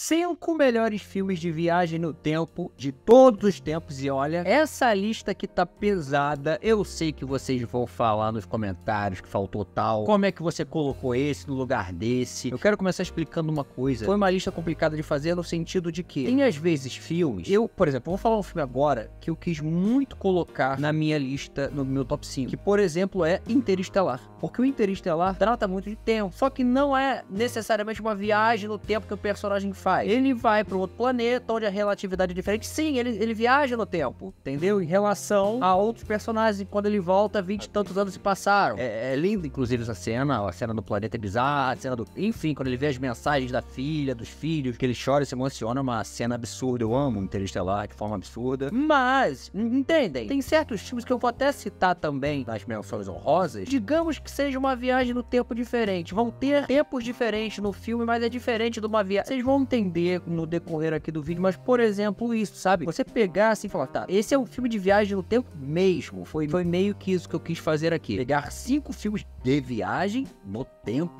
5 melhores filmes de viagem no tempo de todos os tempos. E olha, essa lista aqui tá pesada. Eu sei que vocês vão falar nos comentários que faltou tal. Como é que você colocou esse no lugar desse? Eu quero começar explicando uma coisa. Foi uma lista complicada de fazer no sentido de que tem às vezes filmes. Eu, por exemplo, vou falar um filme agora que eu quis muito colocar na minha lista, no meu top 5. Que, por exemplo, é Interestelar. Porque o Interestelar trata muito de tempo. Só que não é necessariamente uma viagem no tempo que o personagem faz. Ele vai para outro planeta onde a relatividade é diferente. Sim, ele viaja no tempo, entendeu? Em relação a outros personagens. Quando ele volta, 20 e tantos anos se passaram. É lindo, inclusive, essa cena. A cena do planeta é bizarra. A cena do... Enfim, quando ele vê as mensagens da filha, dos filhos, que ele chora e se emociona. Uma cena absurda. Eu amo Interestelar de forma absurda. Mas, entendem? Tem certos filmes que eu vou até citar também nas menções honrosas. Digamos que seja uma viagem no tempo diferente. Vão ter tempos diferentes no filme, mas é diferente de uma viagem. Vocês vão entender no decorrer aqui do vídeo, mas, por exemplo, isso, sabe? Você pegar assim e falar, tá, esse é um filme de viagem no tempo mesmo. Foi meio que isso que eu quis fazer aqui. Pegar 5 filmes de viagem no tempo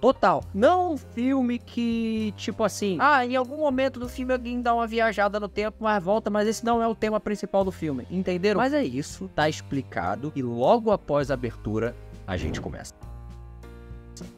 total. Não um filme que, tipo assim, em algum momento do filme alguém dá uma viajada no tempo, mas volta, mas esse não é o tema principal do filme. Entenderam? Mas é isso, tá explicado. E logo após a abertura, a gente começa.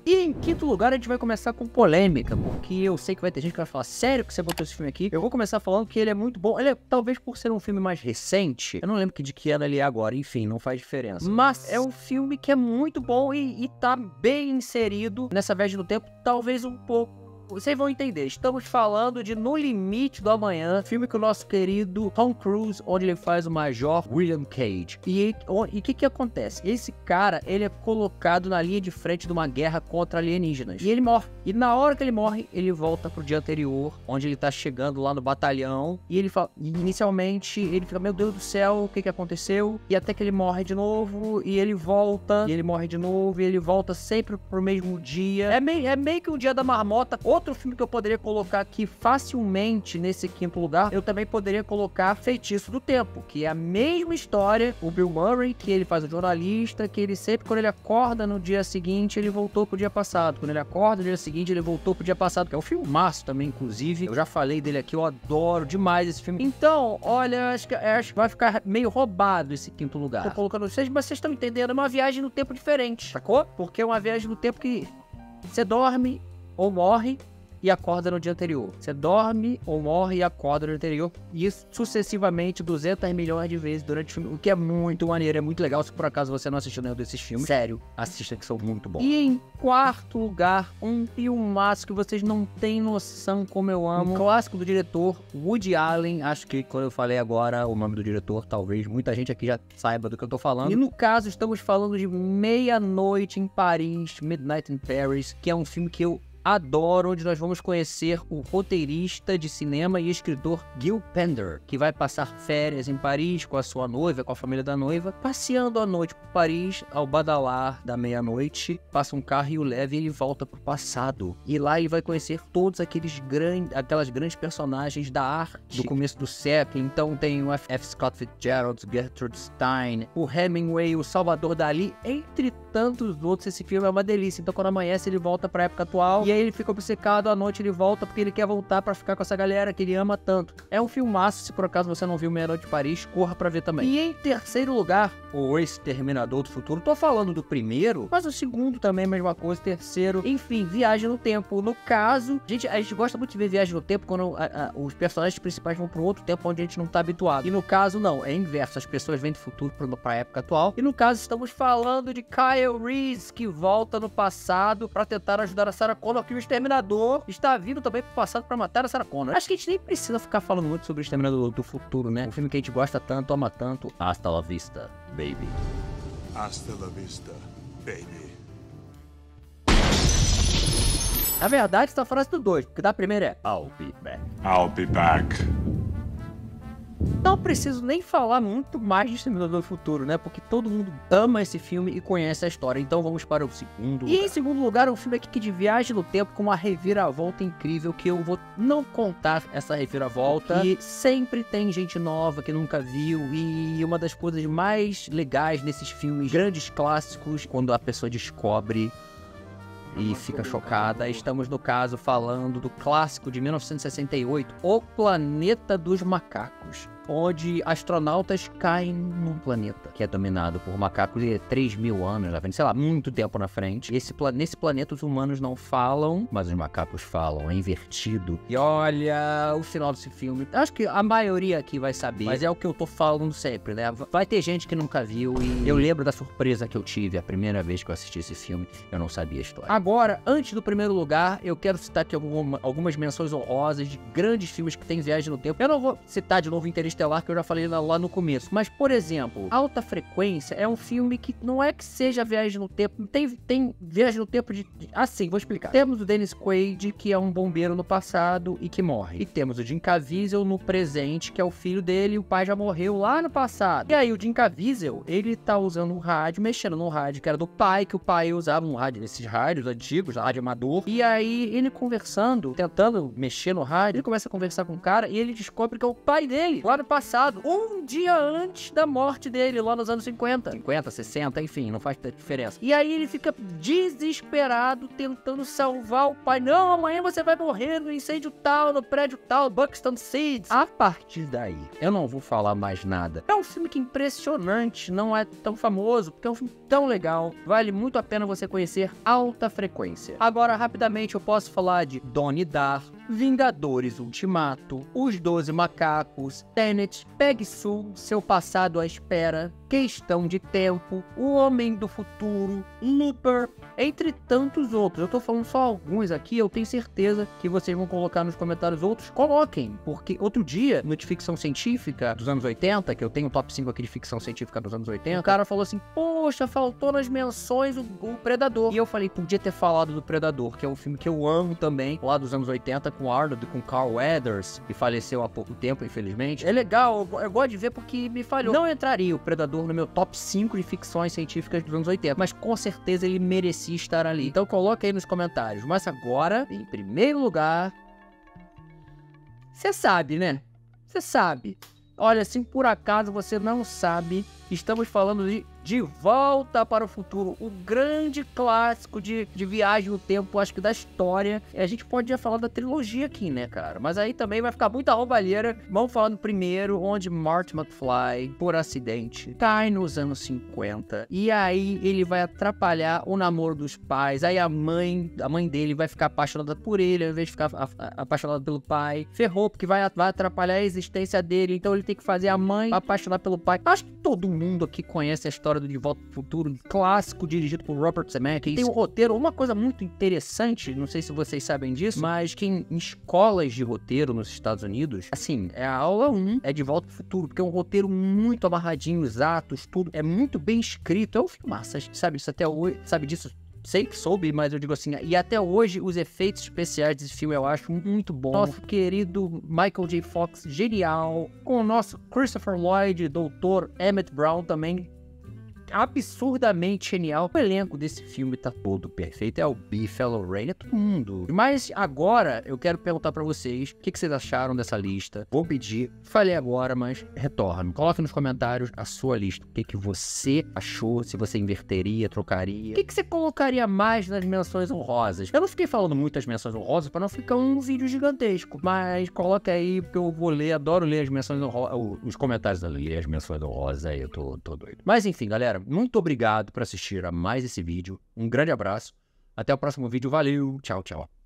E em quinto lugar a gente vai começar com polêmica, porque eu sei que vai ter gente que vai falar, sério que você botou esse filme aqui? Eu vou começar falando que ele é muito bom. Ele é, talvez por ser um filme mais recente, eu não lembro de que ano ele é agora, enfim, não faz diferença. Mas é um filme que é muito bom e tá bem inserido nessa viagem do tempo, talvez um pouco. Vocês vão entender, estamos falando de No Limite do Amanhã, filme com o nosso querido Tom Cruise, onde ele faz o Major William Cage. E o que acontece? Esse cara, ele é colocado na linha de frente de uma guerra contra alienígenas. E ele morre. E na hora que ele morre, ele volta pro dia anterior, onde ele tá chegando lá no batalhão. E ele fala, inicialmente, ele fica, meu Deus do céu, o que aconteceu? E até que ele morre de novo, e ele volta, e ele morre de novo, e ele volta sempre pro mesmo dia. É meio que um dia da marmota. Outro filme que eu poderia colocar aqui facilmente nesse quinto lugar, eu também poderia colocar Feitiço do Tempo, que é a mesma história, o Bill Murray, que ele faz o jornalista, que ele sempre, quando ele acorda no dia seguinte, ele voltou pro dia passado. Quando ele acorda no dia seguinte, ele voltou pro dia passado, que é um filmaço também, inclusive. Eu já falei dele aqui, eu adoro demais esse filme. Então, olha, acho que vai ficar meio roubado esse quinto lugar. Tô colocando vocês, mas vocês estão entendendo, é uma viagem no tempo diferente, sacou? Porque é uma viagem no tempo que você dorme ou morre e acorda no dia anterior. Você dorme ou morre e acorda no dia anterior. E isso sucessivamente 200 milhões de vezes durante o filme. O que é muito maneiro, é muito legal. Se por acaso você não assistiu nenhum desses filmes, sério, assista que são muito bons. E em quarto lugar, um filmaço que vocês não têm noção como eu amo. Um clássico do diretor Woody Allen. Acho que quando eu falei agora o nome do diretor, talvez muita gente aqui já saiba do que eu tô falando. E no caso, estamos falando de Meia-Noite em Paris, Midnight in Paris, que é um filme que eu adoro, onde nós vamos conhecer o roteirista de cinema e escritor Gil Pender, que vai passar férias em Paris com a sua noiva, com a família da noiva, passeando à noite por Paris, ao badalar da meia-noite, passa um carro e o leva e ele volta pro passado. E lá ele vai conhecer todos aquelas grandes personagens da arte do começo do século. Então tem o F. Scott Fitzgerald, Gertrude Stein, o Hemingway, o Salvador Dalí, entre tantos outros. Esse filme é uma delícia. Então quando amanhece ele volta pra época atual e aí ele fica obcecado, à noite ele volta porque ele quer voltar pra ficar com essa galera que ele ama tanto. É um filmaço, se por acaso você não viu Meia-Noite de Paris, corra pra ver também. E em terceiro lugar, O Exterminador do Futuro. Tô falando do primeiro, mas o segundo também é a mesma coisa, terceiro. Enfim, Viagem no Tempo. No caso, a gente gosta muito de ver Viagem no Tempo quando os personagens principais vão pra um outro tempo onde a gente não tá habituado. E no caso, não, é inverso. As pessoas vêm do futuro pra época atual. E no caso, estamos falando de Kyle Reese, que volta no passado pra tentar ajudar a Sarah Connor, que o Exterminador está vindo também pro passado pra matar a Sarah Connor. Acho que a gente nem precisa ficar falando muito sobre o Exterminador do Futuro, né? Um filme que a gente gosta tanto, ama tanto. Hasta la vista, baby. Hasta la vista, baby. Na verdade, essa frase do 2, porque da primeira é I'll be back. I'll be back. Não preciso nem falar muito mais de Exterminador do Futuro, né? Porque todo mundo ama esse filme e conhece a história. Então vamos para o segundo lugar. E em segundo lugar, um filme aqui que de viagem no tempo com uma reviravolta incrível, que eu vou não contar essa reviravolta. E sempre tem gente nova que nunca viu. E uma das coisas mais legais nesses filmes, grandes clássicos, quando a pessoa descobre e fica chocada. Estamos, no caso, falando do clássico de 1968, O Planeta dos Macacos, onde astronautas caem num planeta que é dominado por macacos de 3.000 anos na frente, sei lá, muito tempo na frente. Nesse planeta os humanos não falam, mas os macacos falam, é invertido. E olha, o final desse filme, acho que a maioria aqui vai saber, mas é o que eu tô falando sempre, né? Vai ter gente que nunca viu e eu lembro da surpresa que eu tive a primeira vez que eu assisti esse filme, eu não sabia a história. Agora, antes do primeiro lugar, eu quero citar aqui algumas menções honrosas de grandes filmes que tem viagem no tempo. Eu não vou citar de novo Interestelar, que eu já falei lá no começo. Mas, por exemplo, Alta Frequência é um filme que não é que seja viagem no tempo. Tem viagem no tempo de... Assim, vou explicar. Temos o Dennis Quaid, que é um bombeiro no passado e que morre. E temos o Jim Caviezel no presente, que é o filho dele, e o pai já morreu lá no passado. E aí, o Jim Caviezel, ele tá usando um rádio, mexendo no rádio que era do pai, que o pai usava um rádio, nesses rádios antigos, rádio amador. E aí, ele conversando, tentando mexer no rádio, ele começa a conversar com o cara e ele descobre que é o pai dele, lá no passado, um dia antes da morte dele, lá nos anos 50, 60, enfim, não faz diferença. E aí ele fica desesperado, tentando salvar o pai. Não, amanhã você vai morrer no incêndio tal, no prédio tal, Buxton Seeds. A partir daí, eu não vou falar mais nada. É um filme que é impressionante, não é tão famoso, porque é um filme tão legal. Vale muito a pena você conhecer Alta Frequência. Agora, rapidamente, eu posso falar de Donnie Darko, Vingadores Ultimato, Os 12 Macacos, Tenet, Peggy Sue, Seu Passado à Espera, Questão de Tempo, O Homem do Futuro, Looper, entre tantos outros. Eu tô falando só alguns aqui, eu tenho certeza que vocês vão colocar nos comentários outros. Coloquem, porque outro dia, no de ficção científica dos anos 80, que eu tenho um top 5 aqui de ficção científica dos anos 80, o cara falou assim, poxa, faltou nas menções o Predador. E eu falei, podia ter falado do Predador, que é um filme que eu amo também, lá dos anos 80, com Arnold, com Carl Weathers, que faleceu há pouco tempo, infelizmente. É legal, eu gosto de ver porque me falhou. Não entraria o Predador no meu top 5 de ficções científicas dos anos 80, mas com certeza ele merecia estar ali. Então coloca aí nos comentários. Mas agora, em primeiro lugar, você sabe, né? Você sabe. Olha, se por acaso você não sabe, estamos falando de Volta para o Futuro, o grande clássico de viagem no tempo, acho que da história. A gente pode já falar da trilogia aqui, né, cara? Mas aí também vai ficar muita roubalheira. Vamos falando primeiro, onde Marty McFly, por acidente, cai nos anos 50. E aí ele vai atrapalhar o namoro dos pais. Aí a mãe dele vai ficar apaixonada por ele, ao invés de ficar apaixonada pelo pai. Ferrou, porque vai atrapalhar a existência dele. Então ele tem que fazer a mãe apaixonar pelo pai. Acho que todo mundo aqui conhece a história do De Volta pro Futuro, clássico, dirigido por Robert Zemeckis. Tem um roteiro, uma coisa muito interessante, não sei se vocês sabem disso, mas que em escolas de roteiro nos Estados Unidos, assim, é a aula 1, é De Volta pro Futuro, porque é um roteiro muito amarradinho, os atos, tudo, é muito bem escrito, é um filme massa, sabe isso até hoje, sabe disso? Sei que soube, mas eu digo assim, e até hoje os efeitos especiais desse filme eu acho muito bom. Nosso querido Michael J. Fox, genial. Com o nosso Christopher Lloyd, Dr. Emmett Brown também, absurdamente genial. O elenco desse filme tá todo perfeito. É o Biff, é o Lorraine, é todo mundo. Mas agora eu quero perguntar pra vocês o que vocês acharam dessa lista. Vou pedir, falei agora, mas retorno. Coloque nos comentários a sua lista. O que você achou, se você inverteria, trocaria. O que você colocaria mais nas menções honrosas? Eu não fiquei falando muitas menções honrosas pra não ficar um vídeo gigantesco, mas coloca aí, porque eu vou ler, adoro ler as menções honrosas, os comentários da ler as menções honrosas aí, eu tô doido. Mas enfim, galera, muito obrigado por assistir a mais esse vídeo. Um grande abraço. Até o próximo vídeo. Valeu. Tchau, tchau.